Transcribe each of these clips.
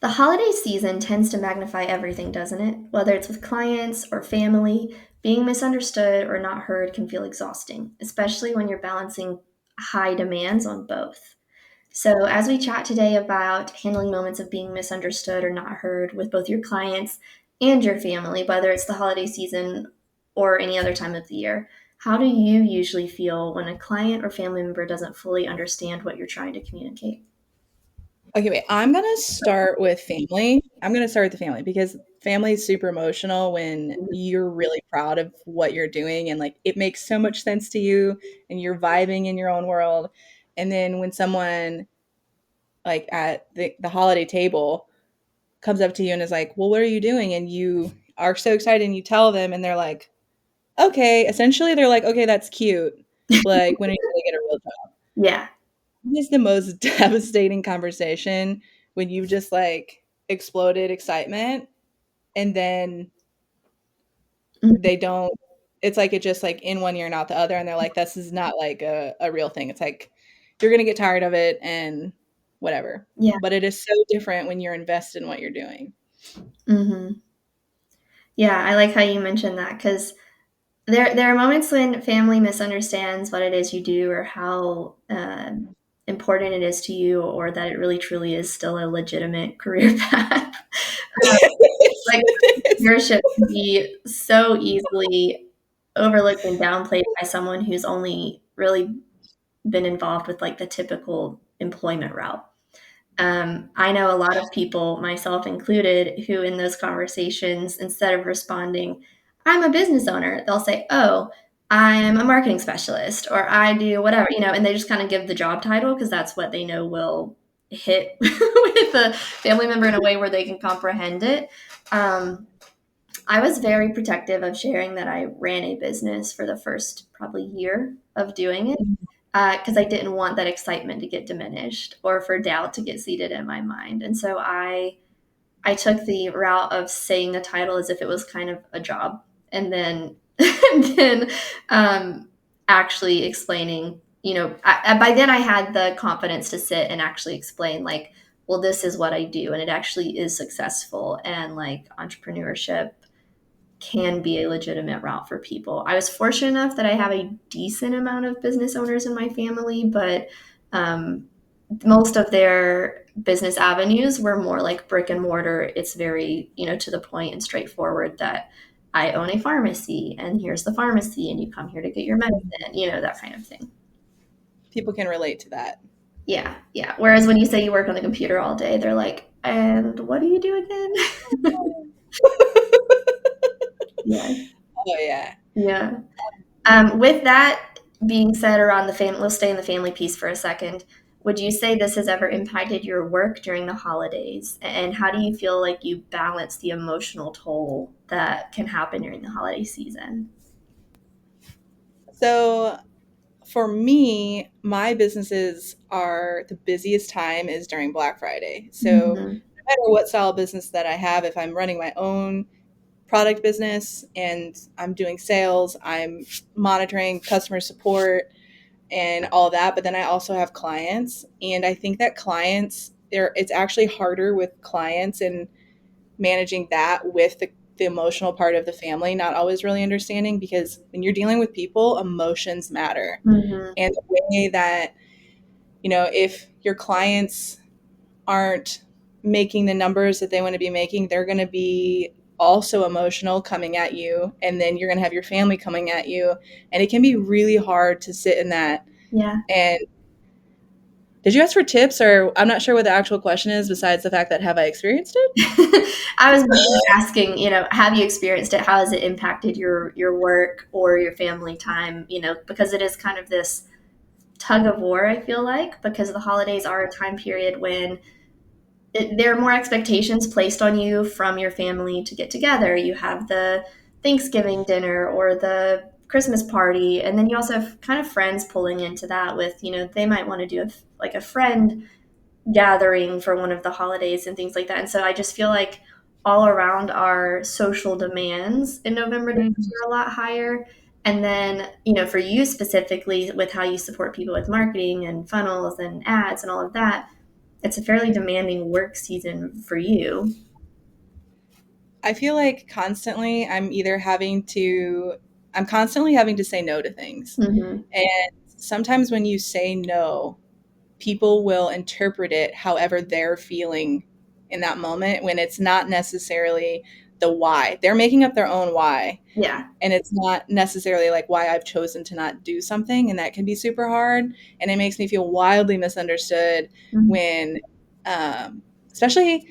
The holiday season tends to magnify everything, doesn't it? Whether it's with clients or family, being misunderstood or not heard can feel exhausting, especially when you're balancing high demands on both. So, as we chat today about handling moments of being misunderstood or not heard with both your clients and your family, whether it's the holiday season or any other time of the year, how do you usually feel when a client or family member doesn't fully understand what you're trying to communicate? Okay, wait. I'm gonna start with family. I'm gonna start with the family because family is super emotional when you're really proud of what you're doing and like it makes so much sense to you and you're vibing in your own world. And then when someone like at the holiday table comes up to you and is like, "Well, what are you doing?" And you are so excited and you tell them and they're like, "Okay." Essentially, they're like, "Okay, that's cute. Like, when are you gonna get a real job?" Yeah. It is the most devastating conversation when you just like exploded excitement and then Mhm. they don't it's like it just like in one ear and out the other and they're like this is not like a real thing. It's like you're gonna get tired of it and whatever. Yeah. But it is so different when you're invested in what you're doing. Hmm. Yeah, I like how you mentioned that because there are moments when family misunderstands what it is you do or how important it is to you, or that it really truly is still a legitimate career path. Like entrepreneurship can be so easily overlooked and downplayed by someone who's only really been involved with like the typical employment route. I know a lot of people, myself included, who in those conversations, instead of responding, I'm a business owner, they'll say, oh, I'm a marketing specialist or I do whatever, and they just kind of give the job title because that's what they know will hit with a family member in a way where they can comprehend it. Um, I was very protective of sharing that I ran a business for the first probably year of doing it because I didn't want that excitement to get diminished or for doubt to get seated in my mind. And so I took the route of saying the title as if it was kind of a job, and then and then actually explaining. By then I had the confidence to sit and actually explain like, well, this is what I do, and it actually is successful, and like entrepreneurship can be a legitimate route for people. I was fortunate enough that I have a decent amount of business owners in my family, but um, most of their business avenues were more like brick and mortar. It's very, to the point and straightforward that I own a pharmacy and here's the pharmacy and you come here to get your medicine, that kind of thing. People can relate to that. Yeah, yeah. Whereas when you say you work on the computer all day, they're like, and what do you do again? Yeah, Oh yeah. yeah. With that being said, around the family, let's stay in the family piece for a second. Would you say this has ever impacted your work during the holidays? And how do you feel like you balance the emotional toll that can happen during the holiday season? So for me, my businesses are the busiest time is during Black Friday. So Mhm. no matter what style of business that I have, if I'm running my own product business and I'm doing sales, I'm monitoring customer support and all that. But then I also have clients. And I think that clients, it's actually harder with clients and managing that with the emotional part of the family, not always really understanding because when you're dealing with people, emotions matter. Mhm. And the way that, if your clients aren't making the numbers that they want to be making, they're going to be also emotional coming at you. And then you're going to have your family coming at you. And it can be really hard to sit in that. Yeah. And did you ask for tips or I'm not sure what the actual question is besides the fact that have I experienced it? I was asking, have you experienced it? How has it impacted your work or your family time? Because it is kind of this tug of war, I feel like, because the holidays are a time period when there are more expectations placed on you from your family to get together. You have the Thanksgiving dinner or the Christmas party, and then you also have kind of friends pulling into that with, they might want to do like a friend gathering for one of the holidays and things like that. And so I just feel like all around our social demands in November December are a lot higher. And then, for you specifically with how you support people with marketing and funnels and ads and all of that, it's a fairly demanding work season for you. I feel like I'm constantly having to say no to things. Hmm. And sometimes when you say no, people will interpret it however they're feeling in that moment when it's not necessarily the why. They're making up their own why. Yeah. And it's not necessarily like why I've chosen to not do something. And that can be super hard. And it makes me feel wildly misunderstood Hmm. when, especially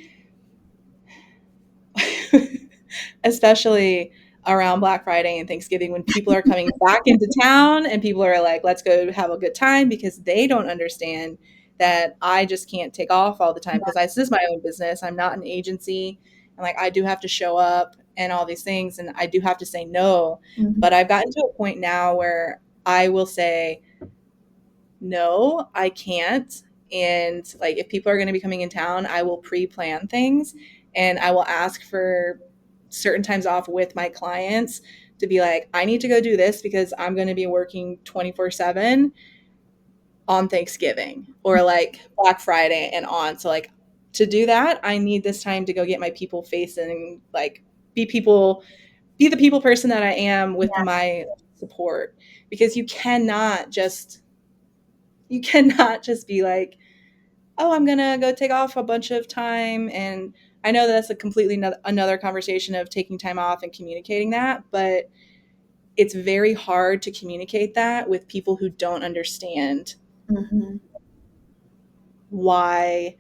especially around Black Friday and Thanksgiving when people are coming back into town and people are like, let's go have a good time because they don't understand that I just can't take off all the time because this is my own business. I'm not an agency. And like, I do have to show up and all these things and I do have to say no. Hmm. But I've gotten to a point now where I will say, no, I can't. And like, if people are going to be coming in town, I will pre plan things and I will ask for certain times off with my clients to be like, I need to go do this because I'm going to be working 24/7 on Thanksgiving or like Black Friday and on. So, like, to do that, I need this time to go get my people facing, like, be people, be the people person that I am with Yeah. my support because you cannot just be like, oh, I'm gonna go take off a bunch of time. And I know that's a completely another conversation of taking time off and communicating that, but it's very hard to communicate that with people who don't understand Hmm. why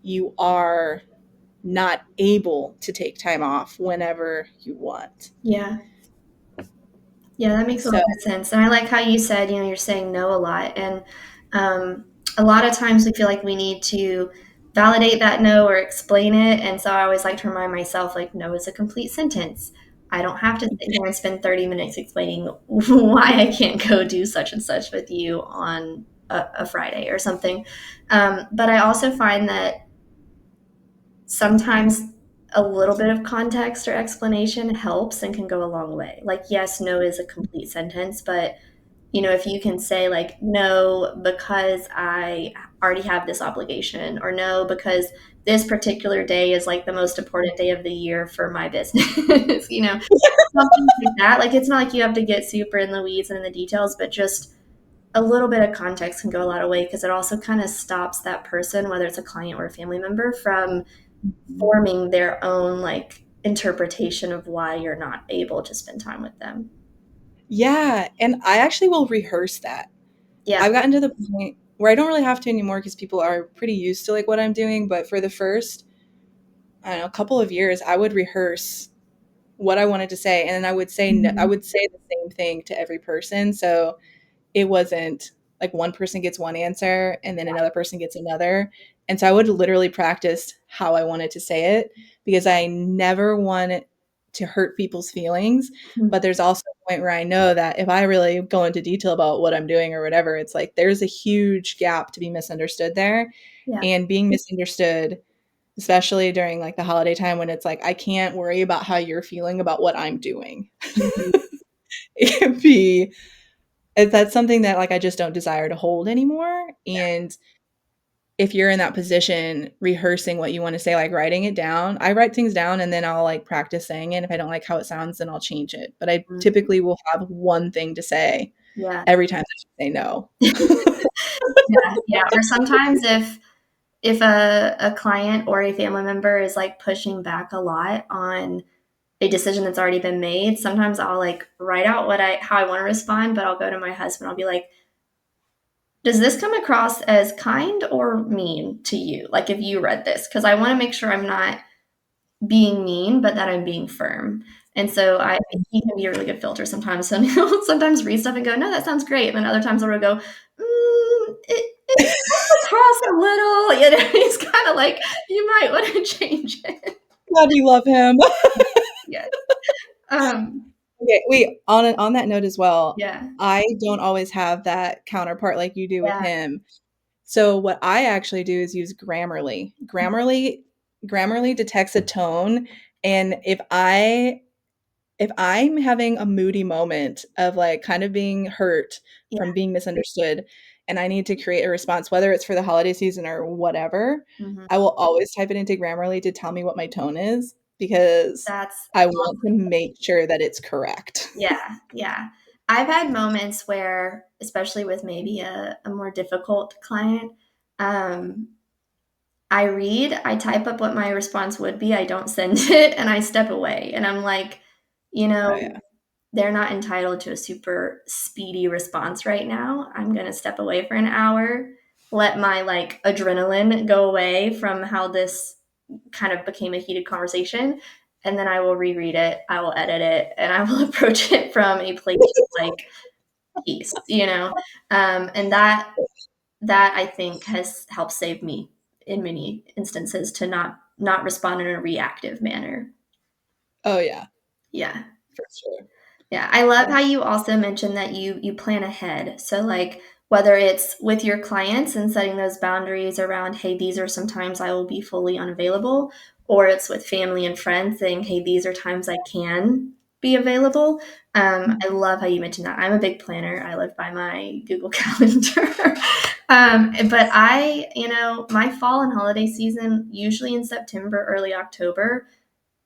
you are not able to take time off whenever you want. Yeah. Yeah, that makes a lot So, of sense. And I like how you said, you're saying no a lot. And a lot of times we feel like we need to validate that no or explain it. And so I always like to remind myself, like, no is a complete sentence. I don't have to sit here and spend 30 minutes explaining why I can't go do such and such with you on a Friday or something. But I also find that sometimes a little bit of context or explanation helps and can go a long way. Like, yes, no is a complete sentence, but if you can say, like, no, because I already have this obligation, or no, because this particular day is like the most important day of the year for my business, something like that. Like, it's not like you have to get super in the weeds and in the details, but just a little bit of context can go a lot of way because it also kind of stops that person, whether it's a client or a family member, from forming their own like interpretation of why you're not able to spend time with them. yeah, and I actually will rehearse that. Yeah. I've gotten to the point where I don't really have to anymore because people are pretty used to like what I'm doing, but for the first, I don't know, a couple of years, I would rehearse what I wanted to say and then I would say no, I Mhm. would say the same thing to every person. So it wasn't like one person gets one answer and then another person gets another. And so I would literally practice how I wanted to say it because I never want to hurt people's feelings. Mhm. But there's also a point where I know that if I really go into detail about what I'm doing or whatever, it's like there's a huge gap to be misunderstood there. Yeah. And being misunderstood, especially during like the holiday time when it's like, I can't worry about how you're feeling about what I'm doing. Mhm. It can be that's something that like I just don't desire to hold anymore. And if you're in that position, rehearsing what you want to say, like writing it down, I write things down and then I'll like practice saying it. If I don't like how it sounds, then I'll change it. But I Mhm. typically will have one thing to say Yeah. every time I say no. Yeah, yeah. Or sometimes if a client or a family member is like pushing back a lot on a decision that's already been made, sometimes I'll like write out what I how I want to respond, but I'll go to my husband. I'll be like, "Does this come across as kind or mean to you? Like if you read this, because I want to make sure I'm not being mean, but that I'm being firm." And so he can be a really good filter sometimes. So he'll sometimes read stuff and go, "No, that sounds great." And then other times I'll go, it comes across a little, he's kind of like, you might want to change it. God, we love him. Yeah. Um, Okay, wait, on that note as well, yeah. I don't always have that counterpart like you do with Yeah. him. So what I actually do is use Grammarly. Grammarly detects a tone, and if I'm having a moody moment of like kind of being hurt Yeah. from being misunderstood, and I need to create a response, whether it's for the holiday season or whatever, Mhm. I will always type it into Grammarly to tell me what my tone is because That's I want to make sure that it's correct. yeah, yeah. I've had moments where, especially with maybe a more difficult client, um, I type up what my response would be, I don't send it, and I step away. And I'm like, you Oh, know, yeah. they're not entitled to a super speedy response right now. I'm going to step away for an hour, let my like adrenaline go away from how this kind of became a heated conversation. And then I will reread it, I will edit it, and I will approach it from a place of like peace, you know? And that I think has helped save me in many instances to not respond in a reactive manner. Oh, yeah, Yeah. for sure. Yeah, I love Yeah. how you also mentioned that you plan ahead. So like whether it's with your clients and setting those boundaries around, hey, these are some times I will be fully unavailable, or it's with family and friends saying, hey, these are times I can be available. I love how you mentioned that. I'm a big planner. I live by my Google Calendar. But my fall and holiday season, usually in September, early October,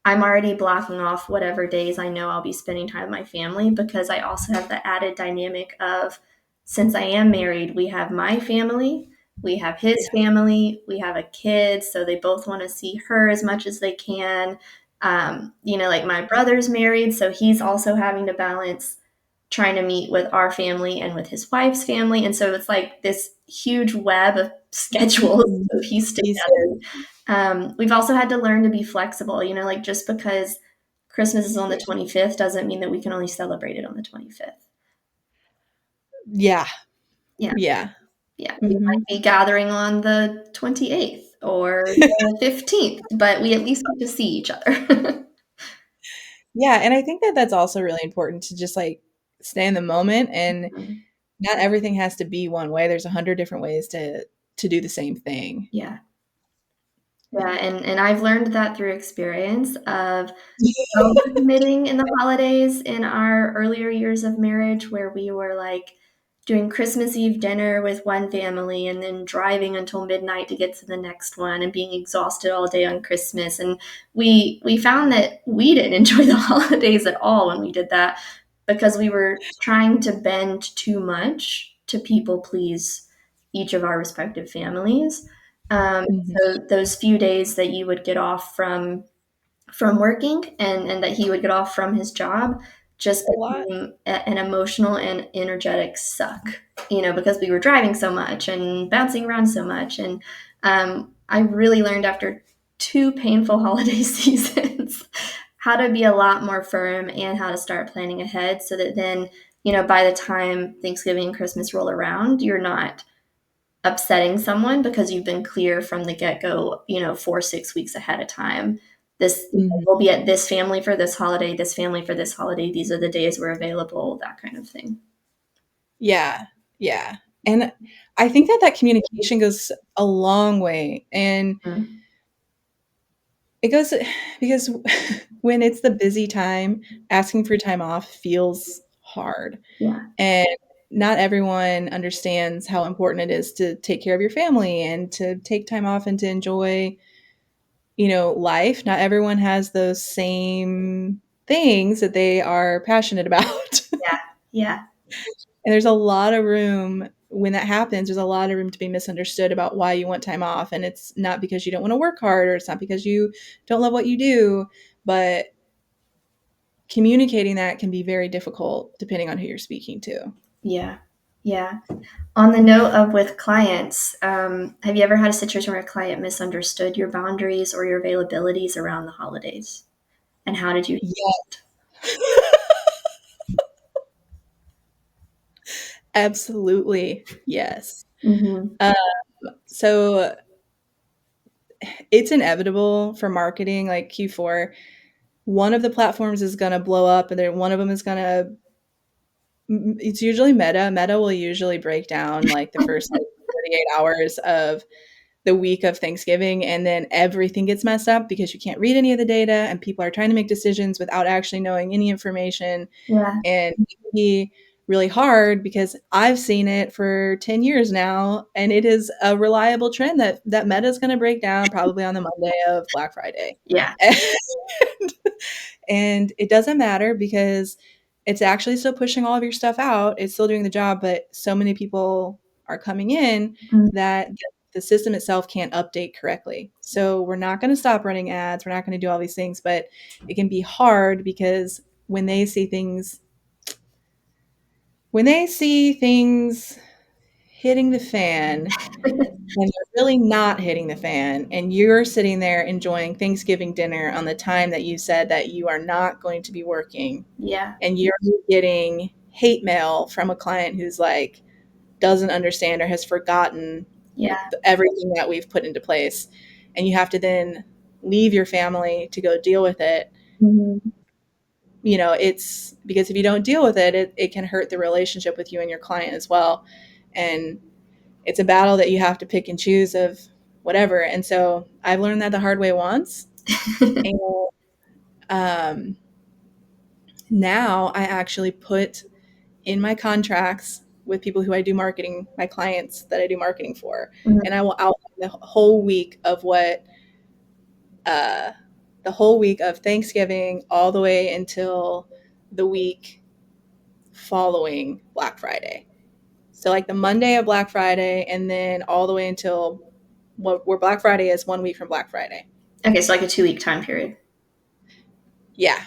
I'm already blocking off whatever days I know I'll be spending time with my family because I also have the added dynamic of since I am married, we have my family, we have his Yeah. family, we have a kid, so they both want to see her as much as they can. Like my brother's married, so he's also having to balance trying to meet with our family and with his wife's family. And so it's like this huge web of schedules Mhm. to piece These together. We've also had to learn to be flexible, like just because Christmas is on the 25th doesn't mean that we can only celebrate it on the 25th. Yeah, Yeah. yeah. Yeah. We Mhm. might be gathering on the 28th or the 15th, but we at least get to see each other. Yeah, and I think that that's also really important to just, like, stay in the moment, and not everything has to be one way, there's 100 different ways to do the same thing. Yeah. Yeah. Yeah. And I've learned that through experience of overcommitting in the holidays in our earlier years of marriage where we were like doing Christmas Eve dinner with one family and then driving until midnight to get to the next one and being exhausted all day on Christmas. And we found that we didn't enjoy the holidays at all when we did that because we were trying to bend too much to people please each of our respective families. Mhm. So those few days that you would get off from working and that he would get off from his job just A lot. became an emotional and energetic suck, because we were driving so much and bouncing around so much. And I really learned after two painful holiday seasons how to be a lot more firm and how to start planning ahead so that then, by the time Thanksgiving and Christmas roll around, you're not upsetting someone because you've been clear from the get-go, 4 6 weeks ahead of time. This Mhm. we'll be at this family for this holiday, this family for this holiday, these are the days we're available, that kind of thing. Yeah, yeah, and I think that that communication goes a long way, and Mm. it goes because when it's the busy time, asking for time off feels hard, Yeah, and not everyone understands how important it is to take care of your family and to take time off and to enjoy, life. Not everyone has those same things that they are passionate about. yeah, yeah, And there's a lot of room when that happens, there's a lot of room to be misunderstood about why you want time off. And it's not because you don't want to work hard or it's not because you don't love what you do, but communicating that can be very difficult depending on who you're speaking to. yeah, yeah. On the note of with clients, have you ever had a situation where a client misunderstood your boundaries or your availabilities around the holidays? And how did you? Yeah, absolutely. Yes. Mm-hmm. Uh, so it's inevitable for marketing like Q4. One of the platforms is going to blow up, and then one of them is going to, it's usually Meta. Meta will usually break down like the first like 48 hours of the week of Thanksgiving, and then everything gets messed up because you can't read any of the data and people are trying to make decisions without actually knowing any information. Yeah, And we really hard because I've seen it for 10 years now, and it is a reliable trend that Meta is going to break down probably on the Monday of Black Friday. Yeah. And it doesn't matter because it's actually still pushing all of your stuff out. It's still doing the job, but so many people are coming in Mm. that the system itself can't update correctly. So we're not going to stop running ads. We're not going to do all these things, but it can be hard because when they see things when they see things hitting the fan when they're really not hitting the fan and you're sitting there enjoying Thanksgiving dinner on the time that you said that you are not going to be working Yeah. and you're getting hate mail from a client who's like doesn't understand or has forgotten Yeah. everything that we've put into place and you have to then leave your family to go deal with it. Mhm. It's because if you don't deal with it can hurt the relationship with you and your client as well. And it's a battle that you have to pick and choose of whatever. And so I've learned that the hard way once. And um, now I actually put in my contracts with people who I do marketing, my clients that I do marketing for, and Mhm. I will outline uh, the whole week of Thanksgiving all the way until the week following Black Friday. So like the Monday of Black Friday, and then all the way until where Black Friday is 1 week from Black Friday. Okay, so like a 2-week time period. Yeah,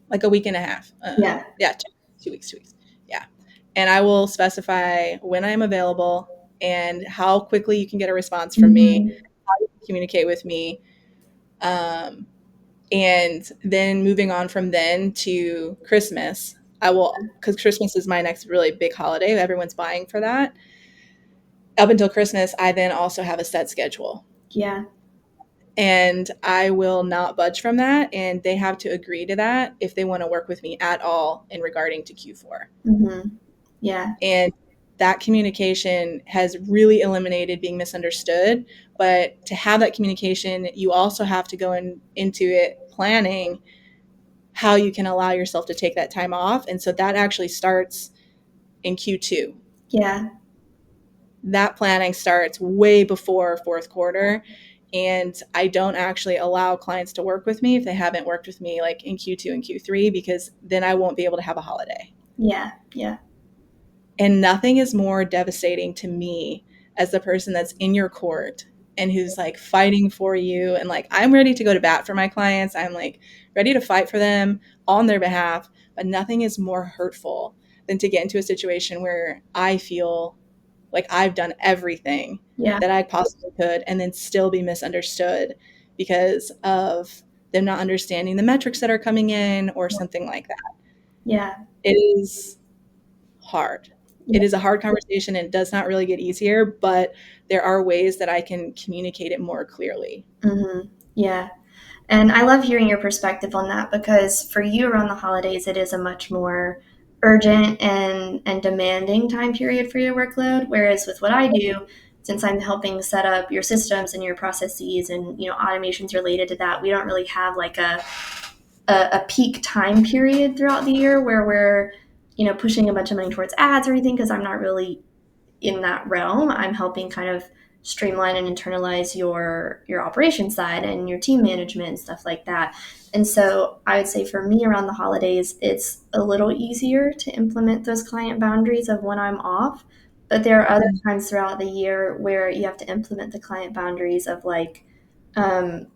like a week and a half. Yeah. Yeah, 2 weeks, 2 weeks. Yeah, and I will specify when I am available and how quickly you can get a response from me, Mhm. how you can communicate with me, um, and then moving on from then to Christmas. I will because Christmas is my next really big holiday. Everyone's buying for that. Up until Christmas, I then also have a set schedule. Yeah. And I will not budge from that. And they have to agree to that if they want to work with me at all in regarding to Q4. Mhm. Yeah. And that communication has really eliminated being misunderstood. But to have that communication, you also have to go into it planning how you can allow yourself to take that time off. And so that actually starts in Q2. Yeah. That planning starts way before fourth quarter. And I don't actually allow clients to work with me if they haven't worked with me like in Q2 and Q3, because then I won't be able to have a holiday. Yeah. Yeah. And nothing is more devastating to me as the person that's in your court and who's like fighting for you. And like, I'm ready to go to bat for my clients. I'm like ready to fight for them on their behalf. But nothing is more hurtful than to get into a situation where I feel like I've done everything Yeah. that I possibly could and then still be misunderstood because of them not understanding the metrics that are coming in or something like that. Yeah. It is hard. Yeah. It is a hard conversation and it does not really get easier, but there are ways that I can communicate it more clearly. Mhm. Yeah. And I love hearing your perspective on that because for you around the holidays, it is a much more urgent and demanding time period for your workload. Whereas with what I do, since I'm helping set up your systems and your processes and automations related to that, we don't really have like a peak time period throughout the year where we're pushing a bunch of money towards ads or anything because I'm not really in that realm. I'm helping kind of streamline and internalize your operation side and your team management and stuff like that. And so I would say for me around the holidays, it's a little easier to implement those client boundaries of when I'm off. But there are other times throughout the year where you have to implement the client boundaries of like, um,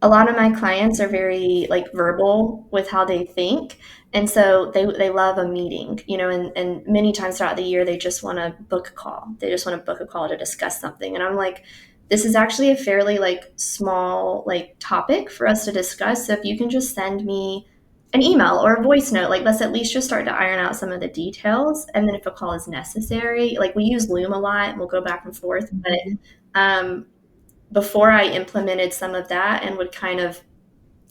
a lot of my clients are very like verbal with how they think, and so they love a meeting, and many times throughout the year they just want to book a call, to discuss something, and I'm like, this is actually a fairly like small like topic for us to discuss, so if you can just send me an email or a voice note, like let's at least just start to iron out some of the details, and then if a call is necessary, like we use Loom a lot and we'll go back and forth, but um, before I implemented some of that and would kind of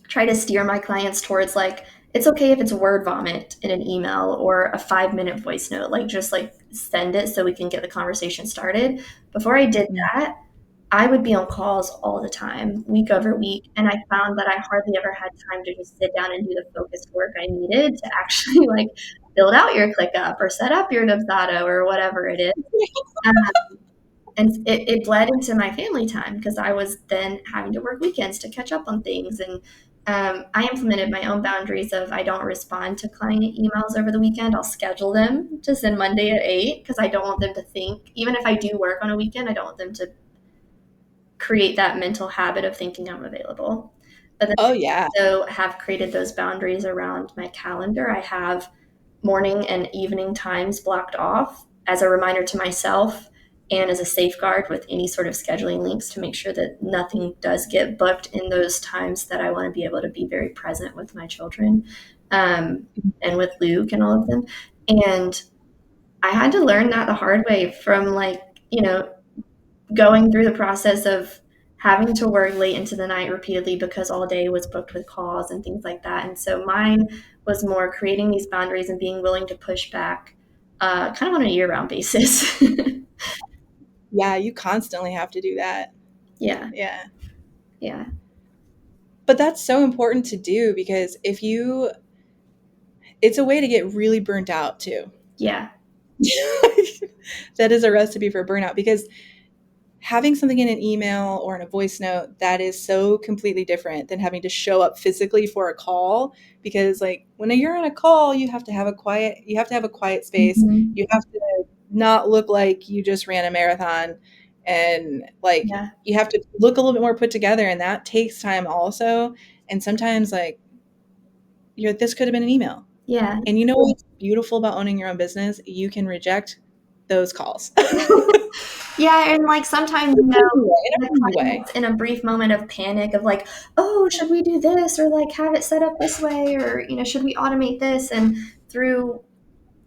try to steer my clients towards like, it's okay if it's word vomit in an email or a 5-minute voice note, like just like send it so we can get the conversation started. Before I did Mhm. that, I would be on calls all the time, week over week, and I found that I hardly ever had time to just sit down and do the focused work I needed to actually like build out your ClickUp or set up your Dubsado or whatever it is. Um, and it bled into my family time because I was then having to work weekends to catch up on things. And I implemented my own boundaries of I don't respond to client emails over the weekend. I'll schedule them to send Monday at 8 because I don't want them to think, even if I do work on a weekend, I don't want them to create that mental habit of thinking I'm available. But then Oh yeah. I also have created those boundaries around my calendar. I have morning and evening times blocked off as a reminder to myself and as a safeguard with any sort of scheduling links to make sure that nothing does get booked in those times that I want to be able to be very present with my children, and with Luke and all of them. And I had to learn that the hard way from like, going through the process of having to work late into the night repeatedly because all day was booked with calls and things like that. And so mine was more creating these boundaries and being willing to push back, kind of on a year round basis. Yeah, you constantly have to do that. Yeah. Yeah. Yeah. But that's so important to do because if you it's a way to get really burnt out too. Yeah. That is a recipe for burnout because having something in an email or in a voice note that is so completely different than having to show up physically for a call because like when you're on a call you have to have a quiet space, Mhm. you have to not look like you just ran a marathon, and like Yeah. you have to look a little bit more put together, and that takes time also. And sometimes like this could have been an email. Yeah. And you know what's beautiful about owning your own business? You can reject those calls. Yeah, and like sometimes, In a the friendly way. client's in a brief moment of panic of like, oh, should we do this or like have it set up this way or should we automate this? And through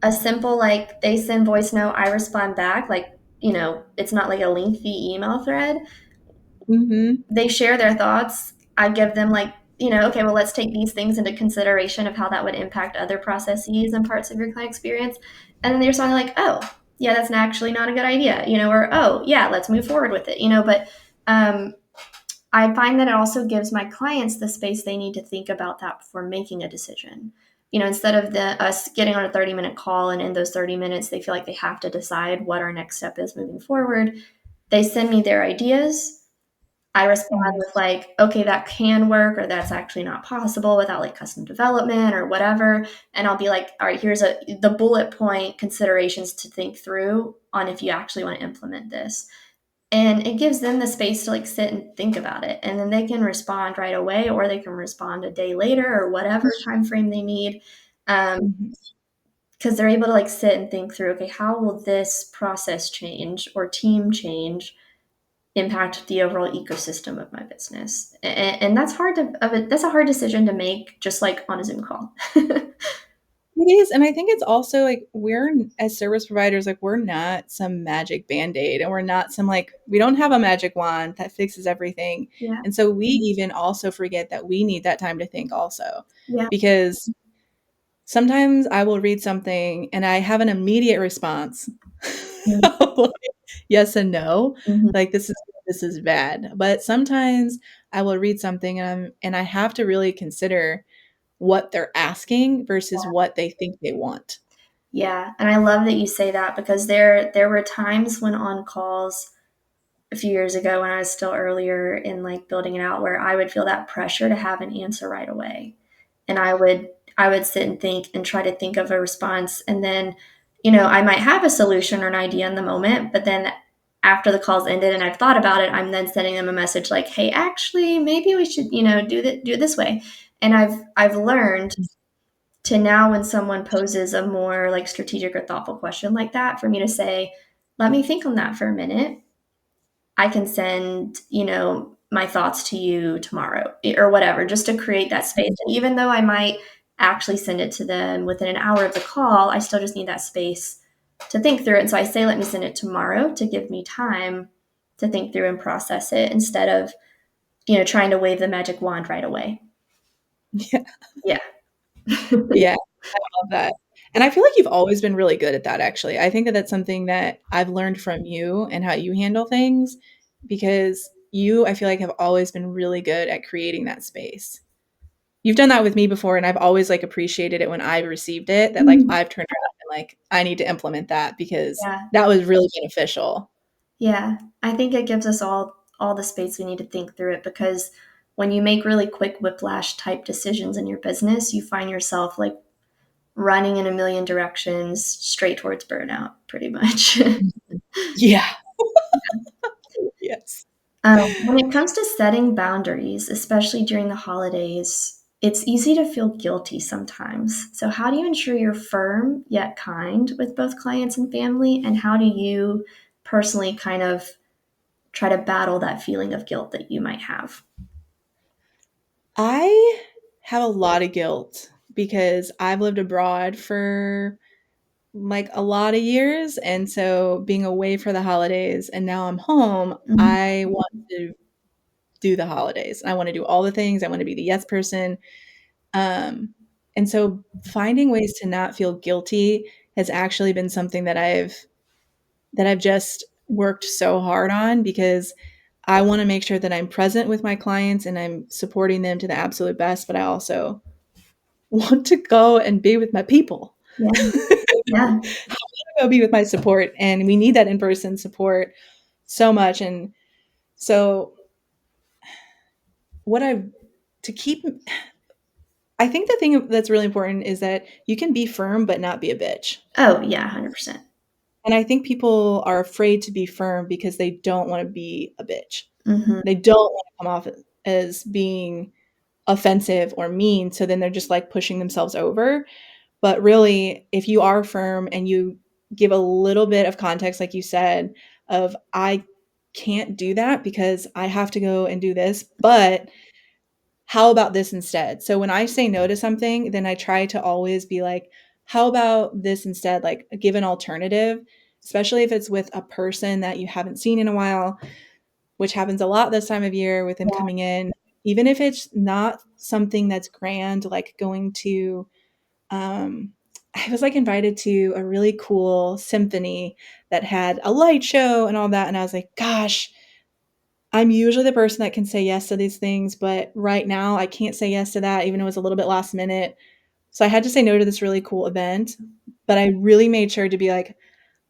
a simple like they send voice note, I respond back, like, it's not like a lengthy email thread. Mhm. They share their thoughts. I give them like, okay, well, let's take these things into consideration of how that would impact other processes and parts of your client experience. And then they respond like, oh, yeah, that's actually not a good idea, or oh, yeah, let's move forward with it, but I find that it also gives my clients the space they need to think about that before making a decision. Instead of us getting on a 30-minute call and in those 30 minutes they feel like they have to decide what our next step is moving forward, they send me their ideas. I respond Mhm. with like, okay, that can work, or that's actually not possible without like custom development or whatever. And I'll be like, all right, here's the bullet point considerations to think through on if you actually want to implement this. And it gives them the space to like sit and think about it. And then they can respond right away, or they can respond a day later or whatever time frame they need. Mhm. Because they're able to like sit and think through, okay, how will this process change or team change impact the overall ecosystem of my business? And that's that's a hard decision to make just like on a Zoom call. It is, and I think it's also, like, as service providers, like, we're not some magic Band-Aid, and we're not some, like we don't have a magic wand that fixes everything, Yeah. and so we even also forget that we need that time to think also, Yeah. because sometimes I will read something and I have an immediate response. Like, yes and no, Mhm. like, this is bad, but sometimes I will read something and I have to really consider what they're asking versus what they think they want. Yeah, and I love that you say that because there were times when on calls a few years ago when I was still earlier in like building it out where I would feel that pressure to have an answer right away. And I would sit and think and try to think of a response, and then I might have a solution or an idea in the moment, but then after the call's ended and I've thought about it, I'm then sending them a message like, "Hey, actually, maybe we should, do it this way." And I've learned to now when someone poses a more like strategic or thoughtful question like that for me to say, "Let me think on that for a minute. I can send, my thoughts to you tomorrow," or whatever, just to create that space. And even though I might actually send it to them within an hour of the call, I still just need that space to think through it. And so I say, let me send it tomorrow to give me time to think through and process it instead of, trying to wave the magic wand right away. Yeah. Yeah. Yeah, I love that. And I feel like you've always been really good at that, actually. I think that that's something that I've learned from you and how you handle things because I feel like, have always been really good at creating that space. you've done that with me before, and I've always like appreciated it when I've received it, that like Mhm. I've turned around and like I need to implement that because Yeah. that was really beneficial. Yeah. I think it gives us all the space we need to think through it because when you make really quick whiplash type decisions in your business, you find yourself like running in a million directions straight towards burnout, pretty much. Yeah. Yes. When it comes to setting boundaries, especially during the holidays, it's easy to feel guilty sometimes. So, how do you ensure you're firm yet kind with both clients and family? And how do you personally kind of try to battle that feeling of guilt that you might have? I have a lot of guilt because I've lived abroad for like a lot of years. And so being away for the holidays and now I'm home, Mhm. I want to do the holidays. I want to do all the things. I want to be the yes person. Um, and so finding ways to not feel guilty has actually been something that I've just worked so hard on because I want to make sure that I'm present with my clients and I'm supporting them to the absolute best, but I also want to go and be with my people. Yeah, I yeah. want to go be with my support, and we need that in-person support so much. And so, what I to keep, I think the thing that's really important is that you can be firm but not be a bitch. Oh, yeah, 100%. And I think people are afraid to be firm because they don't want to be a bitch. Mhm. They don't want to come off as being offensive or mean. So then they're just like pushing themselves over. But really, if you are firm and you give a little bit of context, like you said, of I can't do that because I have to go and do this, but how about this instead? So when I say no to something, then I try to always be like, how about this instead? Like give an alternative, especially if it's with a person that you haven't seen in a while, which happens a lot this time of year with them Yeah, coming in. Even if it's not something that's grand, like going to um, I was like invited to a really cool symphony that had a light show and all that. And I was like, gosh, I'm usually the person that can say yes to these things, but right now I can't say yes to that, even though it was a little bit last minute. So I had to say no to this really cool event. But I really made sure to be like,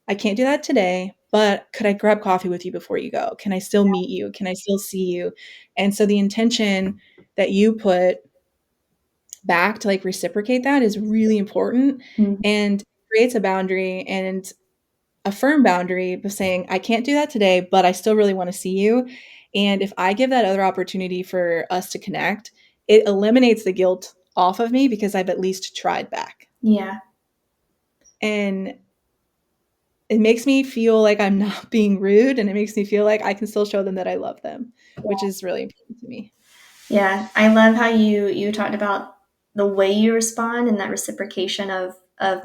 I can't do that today, but could I grab coffee with you before you go? Can I still meet you? Can I still see you? And so the intention that you put back to like reciprocate that is really important mhm, and creates a boundary and a firm boundary of saying I can't do that today but I still really want to see you, and if I give that other opportunity for us to connect, it eliminates the guilt off of me because I've at least tried back, yeah, and it makes me feel like I'm not being rude, and it makes me feel like I can still show them that I love them, which is really important to me. yeah. I love how you talked about the way you respond and that reciprocation of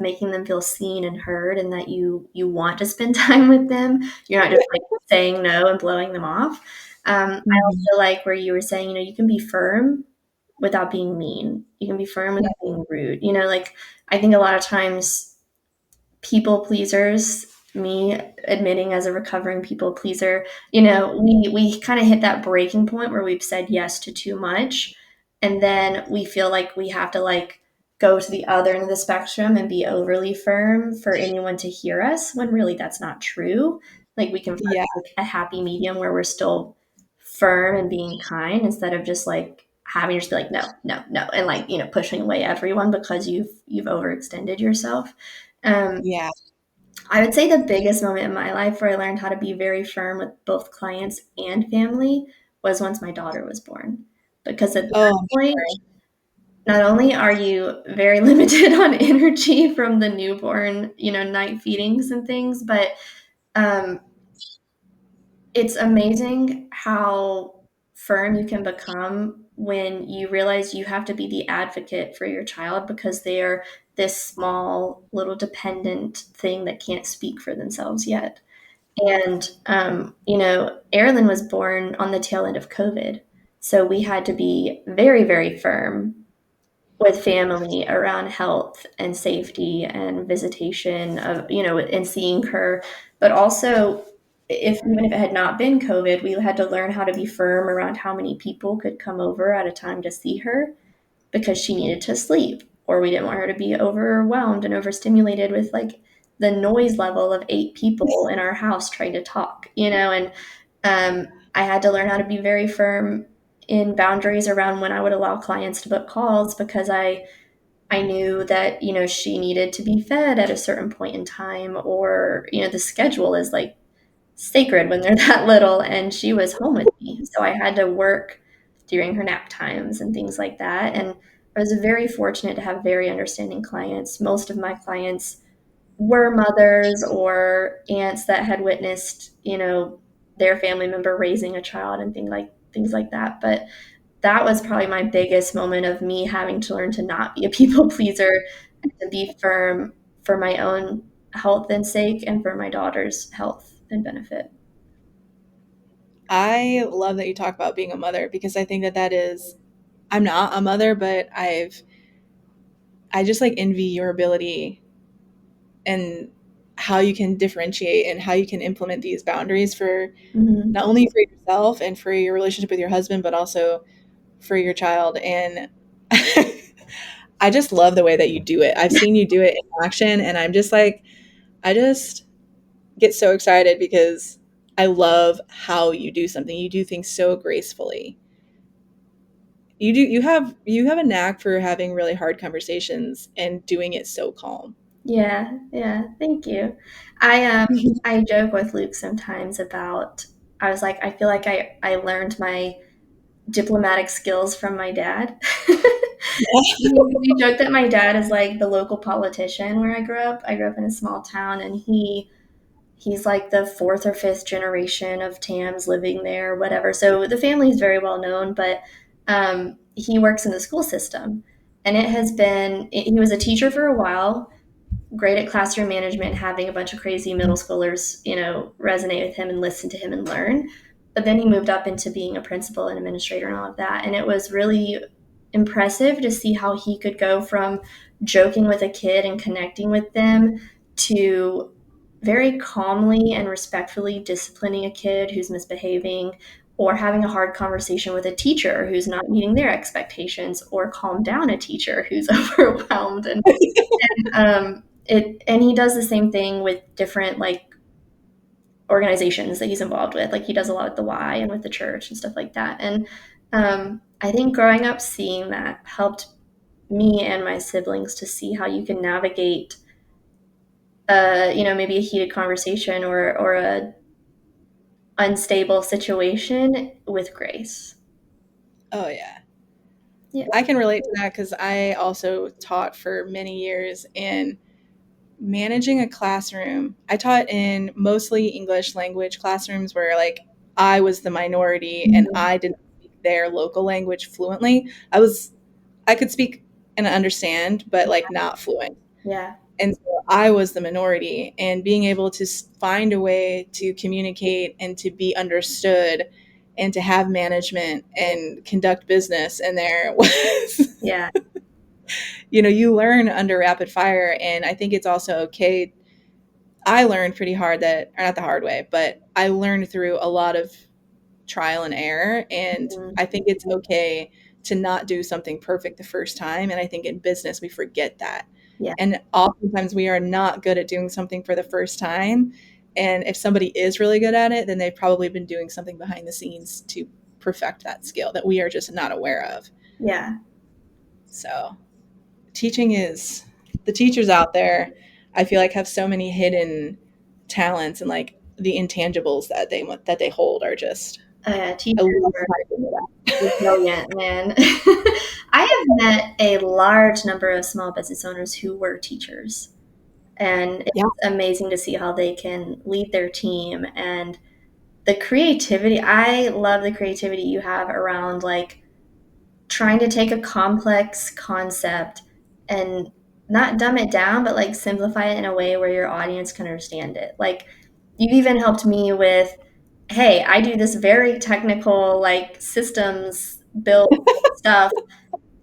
making them feel seen and heard, and that you want to spend time with them. You're not just like saying no and blowing them off. I Mhm. also like where you were saying, you can be firm without being mean. You can be firm without being rude. Like I think a lot of times people pleasers, me admitting as a recovering people pleaser, we kind of hit that breaking point where we've said yes to too much, and then we feel like we have to like go to the other end of the spectrum and be overly firm for anyone to hear us, when really that's not true. Like we can find Yeah, like a happy medium where we're still firm and being kind instead of just like having to just be like no, no, no, and like pushing away everyone because you've overextended yourself. um, yeah. I would say the biggest moment in my life where I learned how to be very firm with both clients and family was once my daughter was born. Because at that Oh, I'm point, sure. not only are you very limited on energy from the newborn, night feedings and things, but um, it's amazing how firm you can become when you realize you have to be the advocate for your child because they are this small, little dependent thing that can't speak for themselves yet. And, Erilyn was born on the tail end of COVID. So we had to be very, very firm with family around health and safety and visitation of, and seeing her. But also, even if it had not been COVID, we had to learn how to be firm around how many people could come over at a time to see her. because she needed to sleep, or we didn't want her to be overwhelmed and overstimulated with like the noise level of 8 people in our house trying to talk, and I had to learn how to be very firm in boundaries around when I would allow clients to book calls, because I knew that, she needed to be fed at a certain point in time, or, the schedule is like sacred when they're that little, and she was home with me. So I had to work during her nap times and things like that. And I was very fortunate to have very understanding clients. Most of my clients were mothers or aunts that had witnessed, their family member raising a child and things like that. But that was probably my biggest moment of me having to learn to not be a people pleaser and to be firm for my own health and sake and for my daughter's health and benefit. I love that you talk about being a mother because I think that that is, I'm not a mother, but I just like envy your ability and how you can differentiate and how you can implement these boundaries for Hmm. not only for yourself and for your relationship with your husband, but also for your child. And I just love the way that you do it. I've seen you do it in action, and I'm just like, I just get so excited because I love how you do something. You do things so gracefully. You have a knack for having really hard conversations and doing it so calm. Yeah, yeah. Thank you. I joke with Luke sometimes about, I was like, I feel like I learned my diplomatic skills from my dad. We joke that my dad is like the local politician where I grew up. I grew up in a small town, and he's like the fourth or fifth generation of Tams living there, whatever. So the family is very well known, but he works in the school system, and he was a teacher for a while, great at classroom management, having a bunch of crazy middle schoolers, resonate with him and listen to him and learn. But then he moved up into being a principal and administrator and all of that. And it was really impressive to see how he could go from joking with a kid and connecting with them to very calmly and respectfully disciplining a kid who's misbehaving, or having a hard conversation with a teacher who's not meeting their expectations, or calm down a teacher who's overwhelmed. And he does the same thing with different like organizations that he's involved with. Like he does a lot at the Y and with the church and stuff like that. And I think growing up seeing that helped me and my siblings to see how you can navigate, maybe a heated conversation, or a unstable situation with grace. Oh yeah. Yeah. I can relate to that because I also taught for many years and managing a classroom. I taught in mostly English language classrooms where like I was the minority and Mhm. I didn't speak their local language fluently. I could speak and understand, but like not fluent. Yeah. And so I was the minority, and being able to find a way to communicate and to be understood and to have management and conduct business in there was, Yeah. you learn under rapid fire. And I think it's also okay. I learned pretty hard that, or not the hard way, but I learned through a lot of trial and error. And Mhm. I think it's okay to not do something perfect the first time. And I think in business, we forget that. Yeah. And oftentimes we are not good at doing something for the first time. And if somebody is really good at it, then they've probably been doing something behind the scenes to perfect that skill that we are just not aware of. Yeah. So teaching is the teachers out there, I feel like have so many hidden talents and like the intangibles that they hold are just Teachers I love are finding it out. brilliant, man. I have met a large number of small business owners who were teachers, and Yeah. it's amazing to see how they can lead their team, and the creativity. I love the creativity you have around like trying to take a complex concept and not dumb it down, but like simplify it in a way where your audience can understand it. Like you even helped me with, hey, I do this very technical like systems build stuff.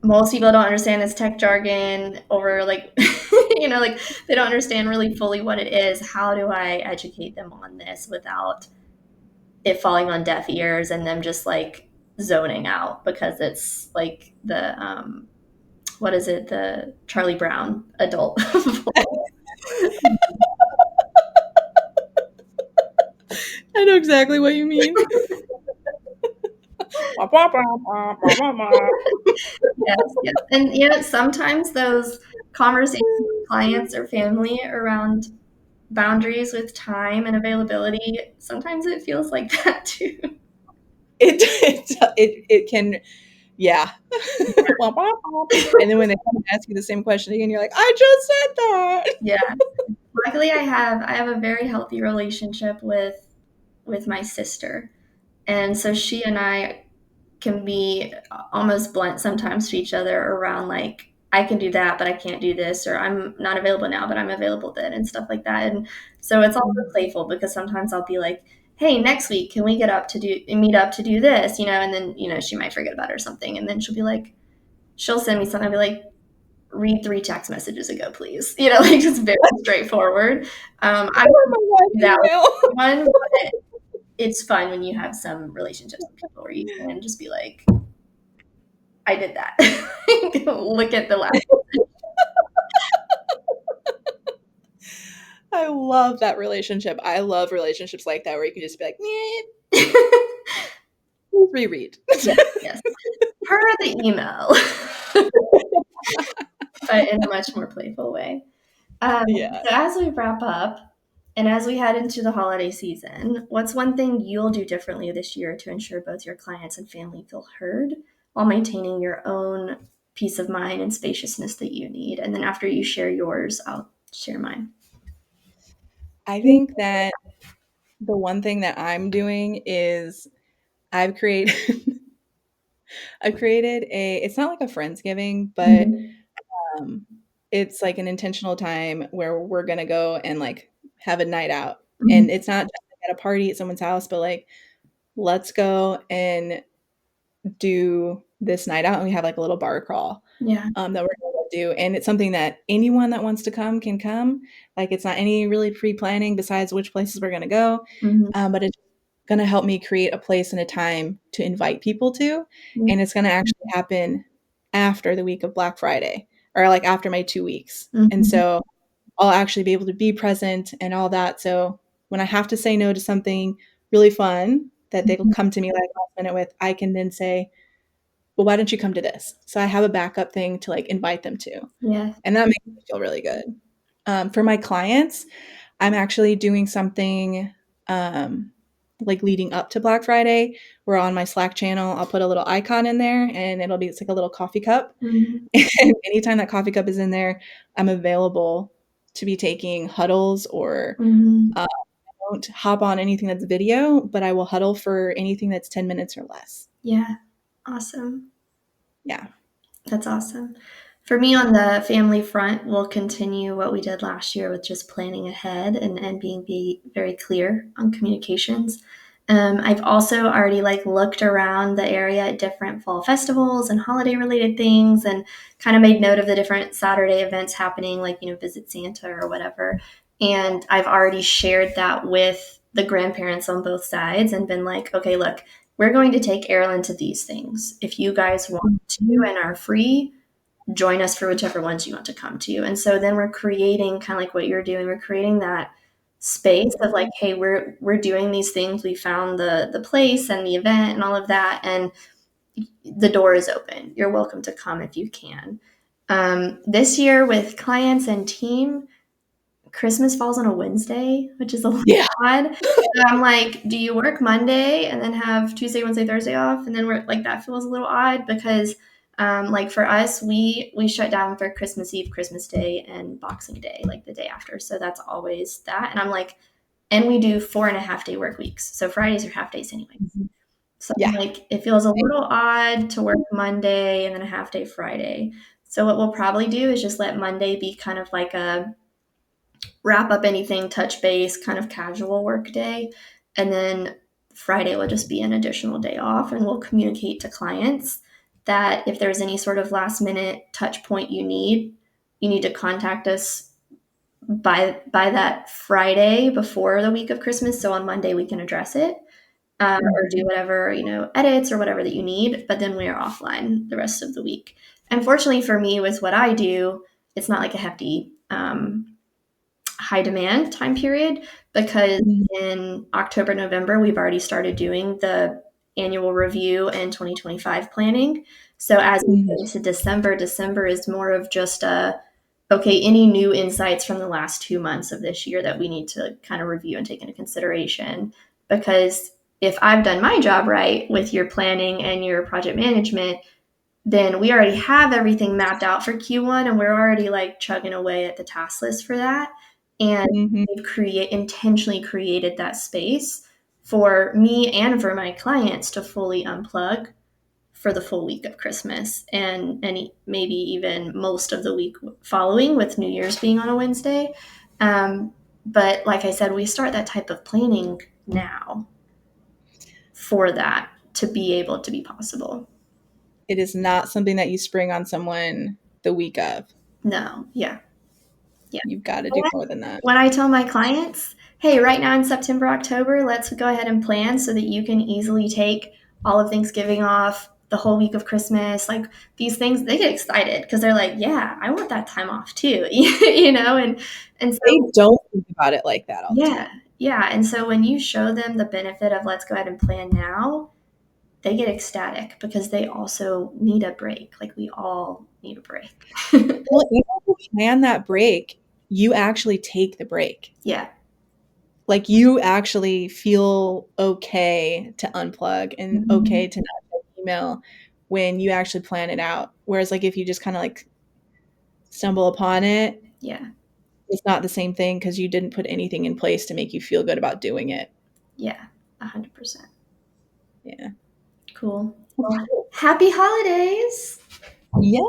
Most people don't understand this tech jargon, over like like they don't understand really fully what it is. How do I educate them on this without it falling on deaf ears and them just like zoning out because it's like what is it, the Charlie Brown adult I know exactly what you mean. Yes, yes. And you know, sometimes those conversations with clients or family around boundaries with time and availability, sometimes it feels like that too. It can, yeah. And then when they come and ask you the same question again, you're like, I just said that. Yeah. Luckily I have a very healthy relationship with my sister. And so she and I can be almost blunt sometimes to each other around like I can do that, but I can't do this, or I'm not available now, but I'm available then, and stuff like that. And so it's also playful because sometimes I'll be like, "Hey, next week, can we get up to do meet up to do this?" You know, and then she might forget about it or something, and then she'll be like, she'll send me something. I'll be like, "Read 3 text messages ago, please." You know, like just very straightforward. I Or wouldn't my wife's do that with email. everyone, but it's fun when you have some relationships with people where you can just be like, I did that. Look at the last. I love that relationship. I love relationships like that where you can just be like, "Meh, reread." Yes, yes. Per the email, but in a much more playful way. Yeah. So as we wrap up, and as we head into the holiday season, what's one thing you'll do differently this year to ensure both your clients and family feel heard while maintaining your own peace of mind and spaciousness that you need? And then after you share yours, I'll share mine. I think that the one thing that I'm doing is I've created I've created a, it's not like a friendsgiving, but Mhm. um it's like an intentional time where we're gonna go and like have a night out. Mhm. And it's not just like at a party at someone's house, but like let's go and do this night out, and we have like a little bar crawl Yeah. that we're gonna go do, and it's something that anyone that wants to come can come. Like it's not any really pre-planning besides which places we're gonna go, Mhm. but it's gonna help me create a place and a time to invite people to, Yeah. and it's gonna actually happen after the week of Black Friday or like after my 2 weeks, and Mhm. so I'll actually be able to be present and all that. So when I have to say no to something really fun that they'll Mhm. come to me like last minute with, I can then say, well, why don't you come to this? So I have a backup thing to like invite them to. Yeah. And that makes me feel really good. For my clients, I'm actually doing something um, like leading up to Black Friday. We're on my Slack channel. I'll put a little icon in there and it'll be, it's like a little coffee cup. Mhm. And anytime that coffee cup is in there, I'm available to be taking huddles or Mhm. I won't hop on anything that's video, but I will huddle for anything that's 10 minutes or less. Yeah. Awesome. Yeah. That's awesome. For me, on the family front, we'll continue what we did last year with just planning ahead and being very clear on communications. I've also already like looked around the area at different fall festivals and holiday related things, and kind of made note of the different Saturday events happening, like Visit Santa or whatever. And I've already shared that with the grandparents on both sides and been like, okay, look, we're going to take Erilyn to these things. If you guys want to and are free, join us for whichever ones you want to come to. And so then we're creating kind of like what you're doing. We're creating that space of like, hey, we're doing these things. We found the place and the event and all of that, and the door is open. You're welcome to come if you can. This year with clients and team, Christmas falls on a Wednesday, which is a little Yeah. odd. So I'm like, do you work Monday and then have Tuesday, Wednesday, Thursday off? And then we're like, that feels a little odd because, like for us, we shut down for Christmas Eve, Christmas Day, and Boxing Day, like the day after. So that's always that. And I'm like, and we do 4.5 day work weeks. So Fridays are half days anyway. So I'm Yeah. like, it feels a little odd to work Monday and then a half day Friday. So what we'll probably do is just let Monday be kind of like a wrap up anything, touch base, kind of casual work day. And then Friday will just be an additional day off, and we'll communicate to clients that if there's any sort of last minute touch point you need to contact us by that Friday before the week of Christmas. So on Monday we can address it, or do whatever edits or whatever that you need. But then we are offline the rest of the week. unfortunately for me, with what I do, it's not like a hefty high demand time period because Mhm, in October, November, we've already started doing the annual review and 2025 planning. So as we mhm, get into December, December is more of just a okay, any new insights from the last 2 months of this year that we need to kind of review and take into consideration. Because if I've done my job right with your planning and your project management, then we already have everything mapped out for Q1 and we're already like chugging away at the task list for that. And mhm. we've intentionally created that space for me and for my clients to fully unplug for the full week of Christmas and maybe even most of the week following with New Year's being on a Wednesday. But like I said, we start that type of planning now for that to be able to be possible. It is not something that you spring on someone the week of. No, yeah, yeah. You've got to do more than that. When I tell my clients, hey, right now in September, October, let's go ahead and plan so that you can easily take all of Thanksgiving off, the whole week of Christmas, like these things, they get excited because they're like, yeah, I want that time off too, and They so don't think about it like that all the yeah, time. yeah, and so when you show them the benefit of let's go ahead and plan now, they get ecstatic because they also need a break. Like we all need a break. Well, if you plan that break, you actually take the break. Yeah. Like, you actually feel okay to unplug and okay Mhm. to not check email when you actually plan it out. Whereas, like, if you just kinda, like, stumble upon it, Yeah. it's not the same thing because you didn't put anything in place to make you feel good about doing it. Yeah. 100%. Yeah. Cool. Well, Well, cool. happy holidays. Yeah.